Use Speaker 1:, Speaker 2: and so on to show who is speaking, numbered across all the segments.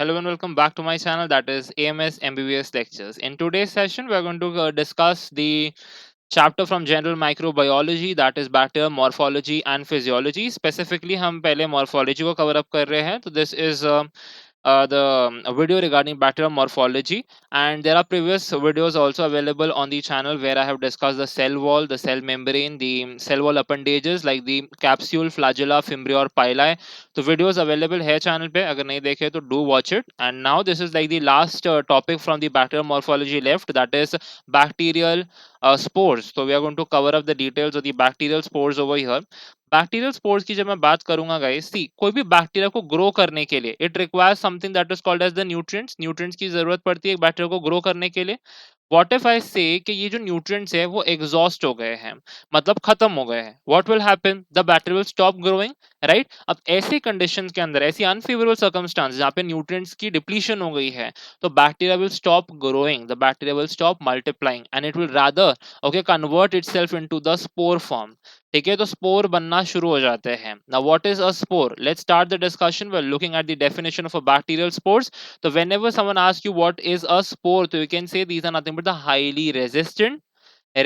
Speaker 1: Hello and welcome back to my channel, that is AMS MBBS Lectures. In today's session, we are going to discuss the chapter from General Microbiology, that is bacterial morphology and physiology. Specifically, हम पहले morphology को cover up कर रहे हैं. So this is the video regarding bacterial morphology, and there are previous videos also available on the channel where I have discussed the cell wall, the cell membrane, the cell wall appendages like the capsule, flagella, fimbria और pili. तो videos available है channel पे, अगर नहीं देखे तो do watch it. And now this is like the last topic from the bacterial morphology left, that is bacterial spores. So we are going to cover up the details of the bacterial spores over here. Bacterial spores की जब मैं बात करूंगा guys, सी कोई भी bacteria को grow करने के लिए it requires something that is called as the nutrients. Nutrients की जरूरत पड़ती है एक बैक्टीरिया को ग्रो करने के लिए. व्हाट इफ आई से कि ये जो न्यूट्रिएंट्स है वो एग्जॉस्ट हो गए हैं, मतलब खत्म हो गए हैं, what will happen? The bacteria will stop growing, right? अब ऐसी कंडीशंस के अंदर, ऐसी अनफेवरेबल सर्कमस्टांस जहां पे न्यूट्रिएंट्स की डिप्लीशन हो गई है, तो bacteria will stop growing, the bacteria will stop multiplying and it will rather okay convert itself into the spore form. ठीक है, तो स्पोर बनना शुरू हो जाते हैं. Now what is a spore? Let's start the discussion by looking at the definition of a bacterial spores. So whenever someone asks you what is a spore, so you can say these are nothing but the highly resistant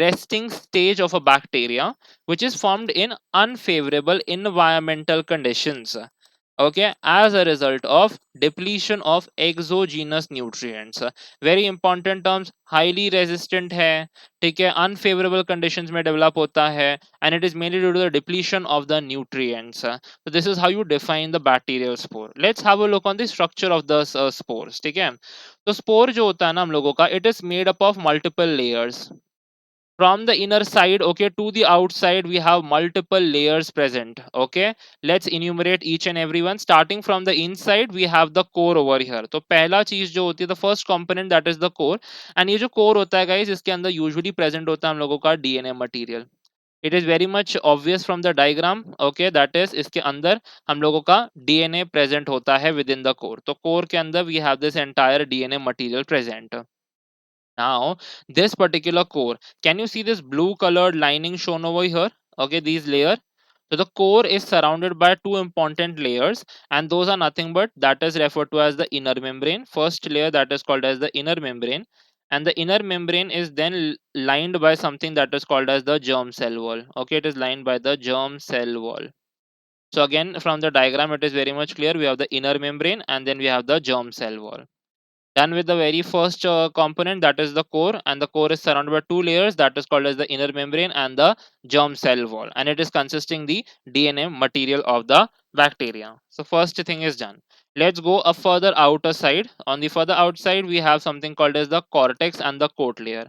Speaker 1: resting stage of a bacteria which is formed in unfavorable environmental conditions, okay, as a result of depletion of exogenous nutrients. Very important terms, highly resistant है, ठीक है, unfavorable conditions में develop होता है, and it is mainly due to the depletion of the nutrients. So this is how you define the bacterial spore. Let's have a look on the structure of the spores. ठीक है, तो spore जो होता है ना हम लोगों का, it is made up of multiple layers. From the inner side, okay, to the outside we have multiple layers present. Okay, let's enumerate each and every one. Starting from the inside we have the core over here. तो पहला चीज जो होती है, the first component, that is the core. And ये जो core होता है guys, इसके अंदर usually present होता है हम लोगों का DNA material. It is very much obvious from the diagram, okay, that is इसके अंदर हम लोगों का DNA present होता है within the core. तो core के अंदर we have this entire DNA material present. Now, this particular core, can you see this blue colored lining shown over here? Okay, these layer. So the core is surrounded by two important layers, and those are nothing but that is referred to as the inner membrane. First layer, that is called as the inner membrane, and the inner membrane is then lined by something that is called as the germ cell wall. Okay, it is lined by the germ cell wall. So again, from the diagram, it is very much clear. We have the inner membrane, and then we have the germ cell wall. Done with the very first component, that is the core, and the core is surrounded by two layers, that is called as the inner membrane and the germ cell wall, and it is consisting the DNA material of the bacteria. So first thing is done. Let's go a further outer side. On the further outside we have something called as the cortex and the coat layer.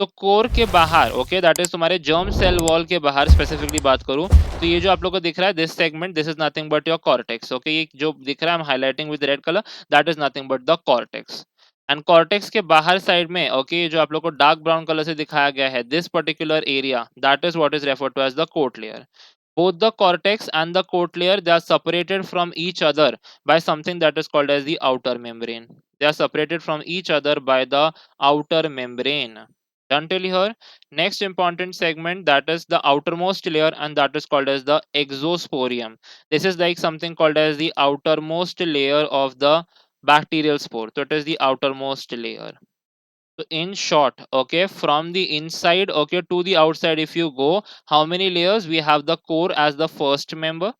Speaker 1: तो core के बाहर, okay, that is तुम्हारे germ cell wall के बाहर specifically बात करूं, तो ये जो आप लोगों को दिख रहा है this segment, this is nothing but your cortex. Okay, ये जो दिख रहा है, I am highlighting with red colour, that is nothing but the cortex. And cortex के बाहर साइड में, ओके, जो आप लोग को डार्क ब्राउन कलर से दिखाया गया है, this particular area, that is what is referred to as the coat layer. Both the cortex and the coat layer, they are separated from each other by something that is called as the outer membrane. They are separated from each other by the outer membrane. Done till here. Next important segment, that is the outermost layer, and that is called as the exosporium. This is like something called as the outermost layer of the bacterial spore. So it is the outermost layer. So in short, okay, from the inside, okay, to the outside, if you go, how many layers? We have the core as the first member.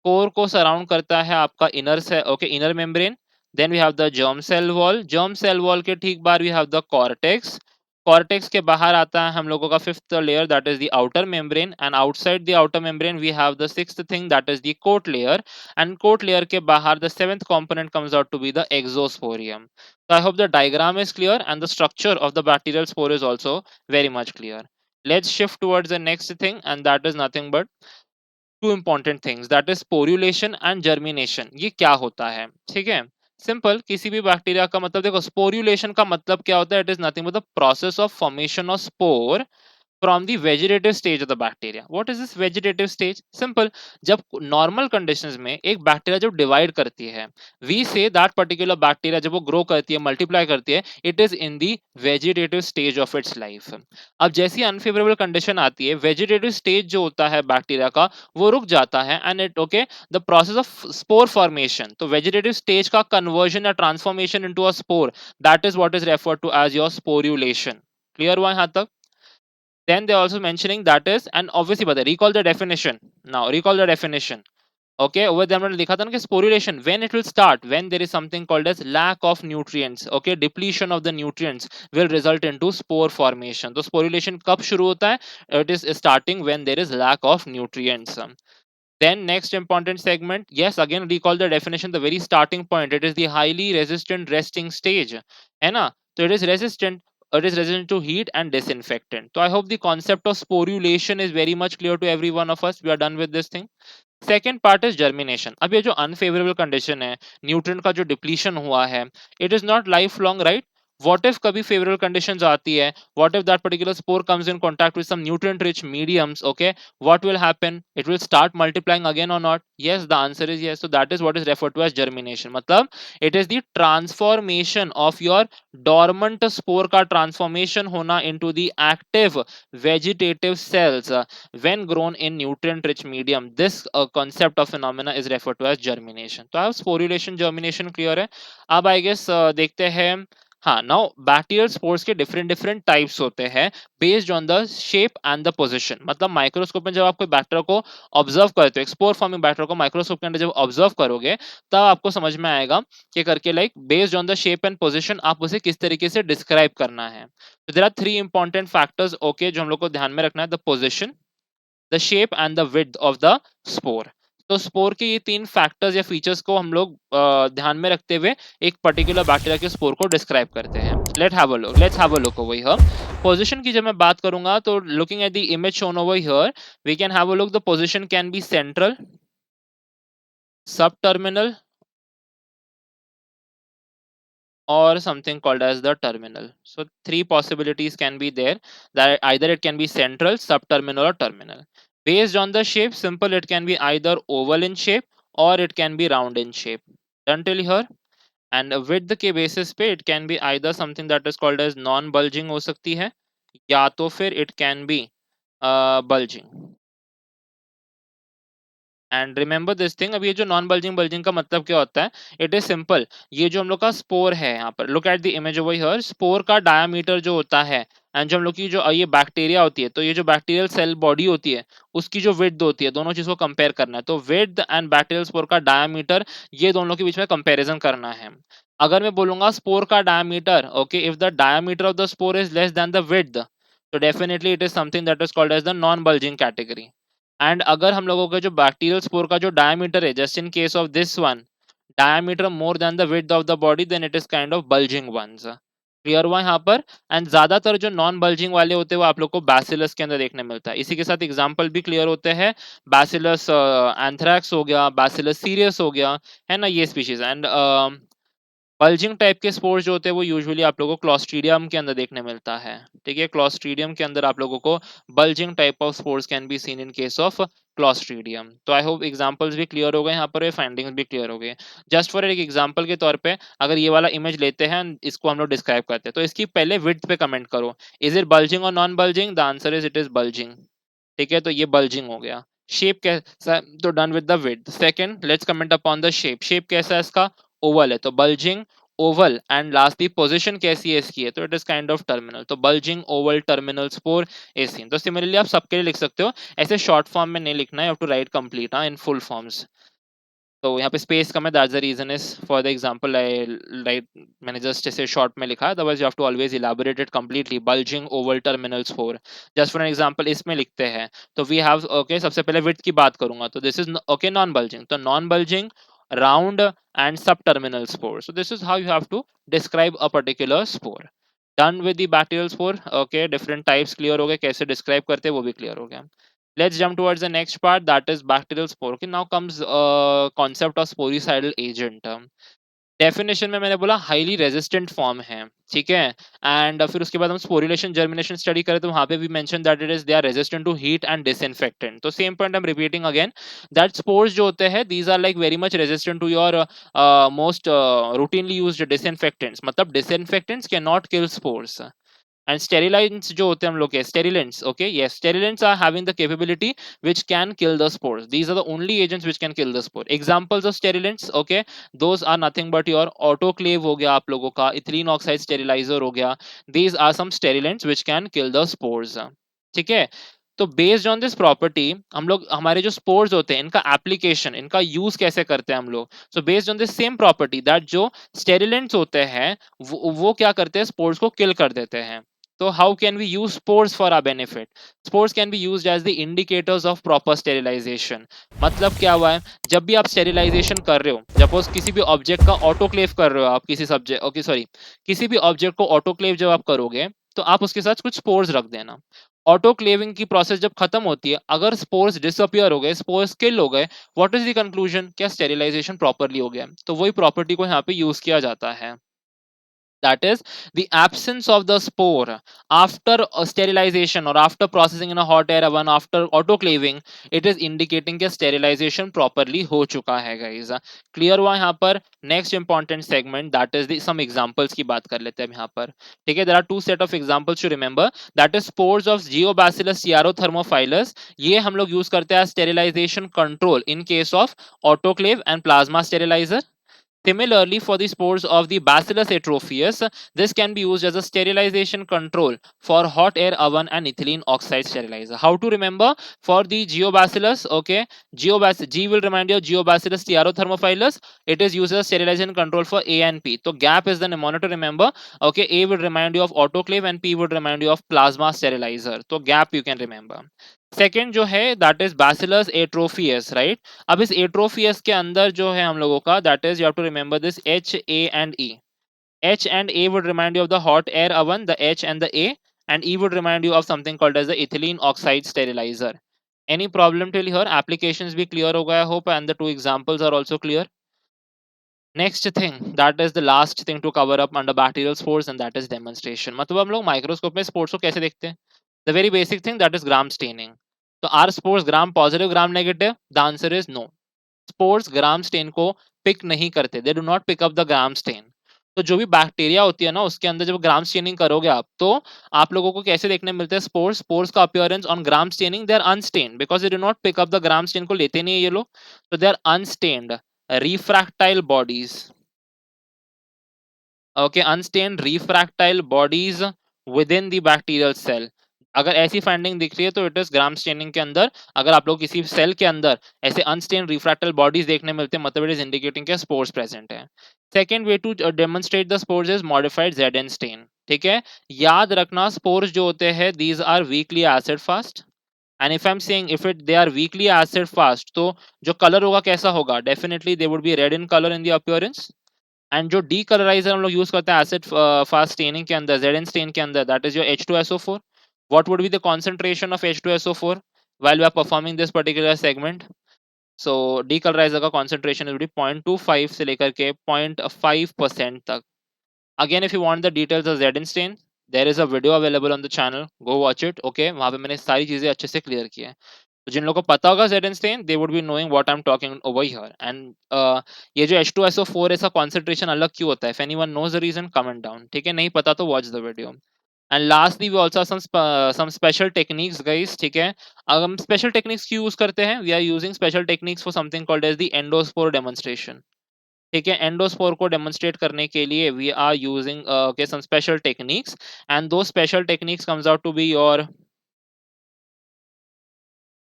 Speaker 1: Core को surround करता है आपका inner cell, okay, inner membrane. Then we have the germ cell wall. Germ cell wall के ठीक बाहर we have the cortex. Cortex के बाहर आता है हम लोगों का fifth layer, that is the outer membrane, and outside the outer membrane we have the sixth thing, that is the coat layer, and coat layer के बाहर the seventh component comes out to be the exosporium. So I hope the diagram is clear and the structure of the bacterial spore is also very much clear. Let's shift towards the next thing, and that is nothing but two important things, that is sporulation and germination. ये क्या होता है? ठीक है, simple, किसी भी bacteria का मतलब देखो, स्पोरुलेशन का मतलब क्या होता है? It is nothing but the process of formation of spore from the vegetative stage of the bacteria. What is this vegetative stage? Simple. जब normal conditions में एक bacteria जब divide करती है, we say that particular bacteria जब वो grow करती है, multiply करती है, it is in the vegetative stage of its life. अब जैसी unfavorable condition आती है, vegetative stage जो होता है bacteria का, वो रुक जाता है and it okay the process of spore formation. तो vegetative stage का conversion या transformation into a spore, that is what is referred to as your sporulation. Clear हुआ यहाँ तक? Then they also mentioning that is, and obviously but recall the definition. Now recall the definition. Okay, over there हमने लिखा था ना कि sporulation when it will start when there is something called as lack of nutrients. Okay, depletion of the nutrients will result into spore formation. तो sporulation कब शुरू होता है? It is starting when there is lack of nutrients. Then next important segment, yes, again recall the definition, the very starting point. It is the highly resistant resting stage, है ना? So it is resistant to heat and disinfectant. So I hope the concept of sporulation is very much clear to every one of us. We are done with this thing. Second part is germination. अब ये जो unfavourable condition है, nutrient का जो depletion हुआ है, it is not life long, right? What if कभी favorable conditions आती है? What if that particular spore comes in contact with some nutrient-rich mediums? Okay, what will happen? It will start multiplying again or not? Yes, the answer is yes. So that is what is referred to as germination. मतलब it is the transformation of your dormant spore का transformation होना into the active vegetative cells when grown in nutrient-rich medium. This concept of phenomena is referred to as germination. तो आप sporulation, germination clear है? अब I guess देखते हैं. हाँ, now bacterial spores के डिफरेंट डिफरेंट टाइप्स होते हैं based on the shape and the position. मतलब माइक्रोस्कोप में जब आप कोई बैक्टीरिया को ऑब्जर्व करते हो, एक्सपोर फॉर्मिंग बैक्टीरिया को माइक्रोस्कोप के अंदर जब ऑब्जर्व करोगे, तब आपको समझ में आएगा कि करके like based on the shape and position आप उसे किस तरीके से डिस्क्राइब करना है. तो there are three important factors, okay, जो हम लोग को ध्यान में रखना है. The position, the shape and the width of the spore. तो स्पोर के ये तीन फैक्टर्स या फीचर्स को हम लोग ध्यान में रखते हुए एक पर्टिकुलर बैक्टीरिया के स्पोर को डिस्क्राइब करते हैं. Let's have a look over here. Position की जब मैं बात करूंगा तो looking at the image shown over here, we can have a look. The position can be central, subterminal, or something called as the terminal. So three possibilities can be there, that either it can be central, subterminal or terminal. Based on the shape, simple, it can be either oval in shape or it can be round in shape. Done till here? And width के basis पे it can be either something that is called as non bulging हो सकती है, या तो फिर it can be bulging. And remember this thing. अब ये जो नॉन बल्जिंग बल्जिंग का मतलब क्या होता है? It is simple. ये जो हम लोग का स्पोर है, यहाँ पर look at the image over here. Spore का डायामीटर जो होता है, एंड जो हम लोग की जो ये बैक्टीरिया होती है, तो ये जो बैक्टीरियल सेल बॉडी होती है, उसकी जो विड्थ होती है, दोनों चीज को कंपेयर करना है. तो विड्थ एंड बैक्टीरियल स्पोर का डायामीटर, ये दोनों के बीच में कंपेरिजन करना है. अगर मैं बोलूंगा स्पोर का diameter, okay, if the diameter of the spore is less than the width, तो definitely it is something that is called as the non bulging category. And अगर हम लोगों का जो बैक्टीरियल स्पोर का जो डायमीटर है, just in case of this one, diameter more than the width of the body, then it is kind of bulging ones. Clear हुआ यहाँ पर? एंड ज्यादातर जो नॉन बल्जिंग वाले होते हैं वो आप लोग को बैसिलस के अंदर देखने मिलता है. इसी के साथ एग्जांपल भी क्लियर होते हैं. बैसिलस एंथ्रैक्स हो गया, बैसिलस सीरियस हो गया, है ना, ये स्पीशीज. एंड बल्जिंग टाइप के स्पोर्स जो होते हैं वो यूजुअली आप लोगों को क्लॉस्ट्रीडियम के अंदर देखने मिलता है. ठीक है, क्लॉस्ट्रीडियम के अंदर आप लोगों को bulging type of spores can be seen in case of Clostridium. तो आई होप एग्जांपल्स भी क्लियर हो गए यहाँ पर, फाइंडिंग्स भी क्लियर हो गए. जस्ट फॉर एक एग्जांपल के तौर पे अगर ये वाला इमेज लेते हैं, इसको हम लोग डिस्क्राइब करते हैं, तो इसकी पहले विड्थ पे कमेंट करो. इज इट बल्जिंग और non bulging? The answer is it is bulging. ठीक है, तो ये बल्जिंग हो गया. शेप कैसा? तो done with the width. Second, let's comment upon the shape. Shape कैसा है इसका? ओवल है, तो bulging oval. And lastly position कैसी है इसकी है, तो it is kind of terminal. तो bulging oval terminal spore is seen. तो सिमिलरली आप सबके लिए लिख सकते हो, ऐसे शॉर्ट फॉर्म में नहीं लिखना है, you have to write complete in full forms. तो यहाँ पे स्पेस कम है, that's the reason is for the example I write, मैंने जस्ट ऐसे शॉर्ट में लिखा है, otherwise you have to always elaborate it completely. Bulging oval terminal spore, just for an example इसमें लिखते हैं. तो वी हैव, ओके, सबसे पहले विड्थ की बात करूंगा, तो this is okay non bulging. तो non bulging, round and subterminal spore. So this is how you have to describe a particular spore. Done with the bacterial spore. Okay, different types clear हो गए, कैसे describe करते हैं वो भी clear हो गया. Let's jump towards the next part, that is bacterial spore. Okay, now comes concept of sporicidal agent. Definition में मैंने बोला हाईली रेजिस्टेंट फॉर्म है, ठीक है। एंड फिर उसके बाद हम स्पोरुलेशन जर्मिनेशन स्टडी करें तो वहां पे भी mention that it is they are resistant to heat and disinfectant. तो same point I am repeating again that spores जो होते हैं these are like very much resistant to your most routinely used disinfectants, मतलब disinfectants can not kill spores. And sterilants जो होते हैं हम लोग के sterilants, okay, yes, sterilants are having the capability which can kill the spores. These are the only agents which can kill the spore. Examples of sterilants, okay, those are nothing but your autoclave हो गया आप लोगों का, ethylene oxide sterilizer हो गया. These are some sterilants which can kill the spores. ठीक है। तो बेस्ड ऑन दिस प्रॉपर्टी हम लोग हमारे जो स्पोर्स होते हैं इनका एप्लीकेशन, इनका यूज कैसे करते हैं हम लोग। So based on this same property that जो स्टेरिलेंट्स होते हैं वो क्या करते हैं, स्पोर्स को किल कर देते हैं। तो how can we use spores for our benefit? Spores can be used as the indicators of proper sterilization. मतलब क्या हुआ है, जब भी आप स्टेरिलाइजेशन कर रहे हो, सपोज किसी भी ऑब्जेक्ट का ऑटोक्लेव कर रहे हो आप, किसी सब्जेक्ट, ओके सॉरी, किसी भी ऑब्जेक्ट को ऑटोक्लेव जब आप करोगे तो आप उसके साथ कुछ स्पोर्स रख देना। ऑटोक्लेविंग की प्रोसेस जब खत्म होती है, अगर स्पोर्स डिसअपियर हो गए, स्पोर्स किल हो गए, व्हाट इज द कंक्लूजन, क्या स्टेरिलाइजेशन प्रॉपरली हो गया। तो वही प्रॉपर्टी को यहाँ पे यूज किया जाता है, that is the absence of the spore after sterilization or after processing in a hot air oven after autoclaving, it is indicating कि sterilization properly हो चुका है guys। clear हुआ यहाँ पर। next important segment that is the some examples की बात कर लेते हैं यहाँ पर, ठीक है। there are two set of examples to remember, that is spores of geobacillus staurothर्मोफाइलस, ये हम लोग यूज करते हैं sterilization control in case of autoclave and plasma sterilizer। Similarly, for the spores of the Bacillus atrophius, this can be used as a sterilization control for hot air oven and ethylene oxide sterilizer. How to remember? For the Geobacillus, okay, G will remind you of Geobacillus staurothर्मोफाइलस. It is used as sterilization control for A and P. So gap is the mnemonic to remember. Okay, A will remind you of autoclave and P would remind you of plasma sterilizer. So gap you can remember. Second जो है that is bacillus एट्रोफियस, right. अब इस एट्रोफियस के अंदर जो है हम लोगों का, that is you have to remember this H A and E. H and A would remind you of the hot air oven, the H and the A, and E would remind you of something called as the ethylene oxide sterilizer. Any problem till here? Applications भी clear हो गया hope, and the two examples are also clear. Next thing, that is the last thing to cover up under bacterial spores, and that is demonstration. मतलब हम लोग microscope में spores को कैसे देखते हैं? The very basic thing, that is gram staining. तो are spores gram positive, gram negative? The answer is no. Spores gram stain को पिक नहीं करते, they do not pick up the gram stain. तो जो भी बैक्टीरिया होती है ना उसके अंदर जब ग्राम स्टेनिंग करोगे आप, तो आप लोगों को कैसे देखने मिलते हैं स्पोर्स? स्पोर्स का appearance on Gram staining, they are unstained because they do not pick up the Gram stain को लेते नहीं है ये लोग, तो they are unstained refractile bodies, okay, unstained refractile bodies within the bacterial cell। अगर ऐसी फाइंडिंग दिख रही है तो इट इज ग्राम स्टेनिंग के अंदर। अगर आप लोग किसी सेल के अंदर ऐसे अनस्टेन्ड रिफ्रैक्टल बॉडीज देखने मिलते हैं, मतलब इट इज इंडिकेटिंग के स्पोर्स प्रेजेंट है। Second way to demonstrate the spores is modified Z stain, ठीक है। याद रखना स्पोर्स जो होते हैं these are weakly acid fast, and if I am saying if it they are weakly acid fast, तो जो कलर होगा कैसा होगा? Definitely they would be red in colour in the appearance. And जो डीकलराइजर हम लोग यूज करते हैं एसिड फास्ट स्टेनिंग के अंदर, जेड स्टेन के अंदर, that is your H2SO4। What would be the concentration of H2SO4 while we are performing this particular segment? so डीकलराइजर का concentration is 0.25 से लेकर के 0.5% तक। again if you want the details of Z stain, there is a video available on the channel, go watch it, okay, वहां पे मैंने सारी चीजें अच्छे से क्लियर की है। तो जिन लोगों को पता होगा Z stain, they would be knowing what I am talking over here. And ये जो H2SO4 ऐसा कॉन्सेंट्रेशन अलग क्यों होता है? If anyone knows the reason, comment down, ठीक है। नहीं पता तो watch the video. And lastly we also some special techniques guys, ठीक है। अब हम स्पेशल टेक्निक्स क्यों यूज करते हैं? We are using special techniques for something called as the endospore demonstration, ठीक है। एंडोस्पोर को डेमोन्स्ट्रेट करने के लिए we are using okay some special techniques, and दो special techniques comes out to be your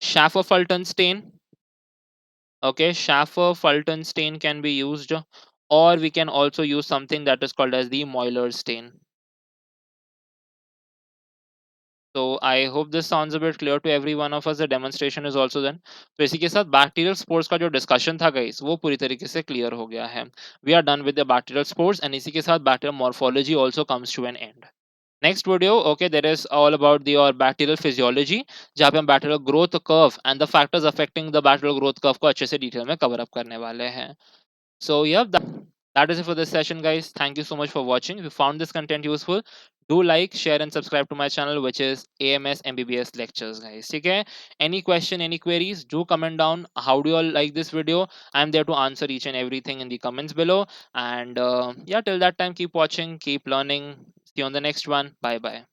Speaker 1: Schaffer-Fulton stain. Okay, Schaffer-Fulton stain can be used, or we can also use something that is called as the Moeller stain. So I hope this sounds a bit clear to every one of us. The demonstration is also done. तो इसी के साथ bacterial spores का जो discussion था guys वो पूरी तरीके से क्लियर हो गया है। We are done with the bacterial spores, and इसी के साथ bacterial morphology also comes to an end. Next video, okay, there is all about the your bacterial physiology, जहाँ पे हम bacterial growth curve and the factors affecting the bacterial growth curve को अच्छे से detail में कवर अप करने वाले हैं। सो या That is it for this session, guys. Thank you so much for watching. If you found this content useful, do like, share, and subscribe to my channel, which is AMS MBBS Lectures, guys. Okay? Any question, any queries, do comment down. How do you all like this video? I'm there to answer each and everything in the comments below. And yeah, till that time, keep watching, keep learning. See you on the next one. Bye bye.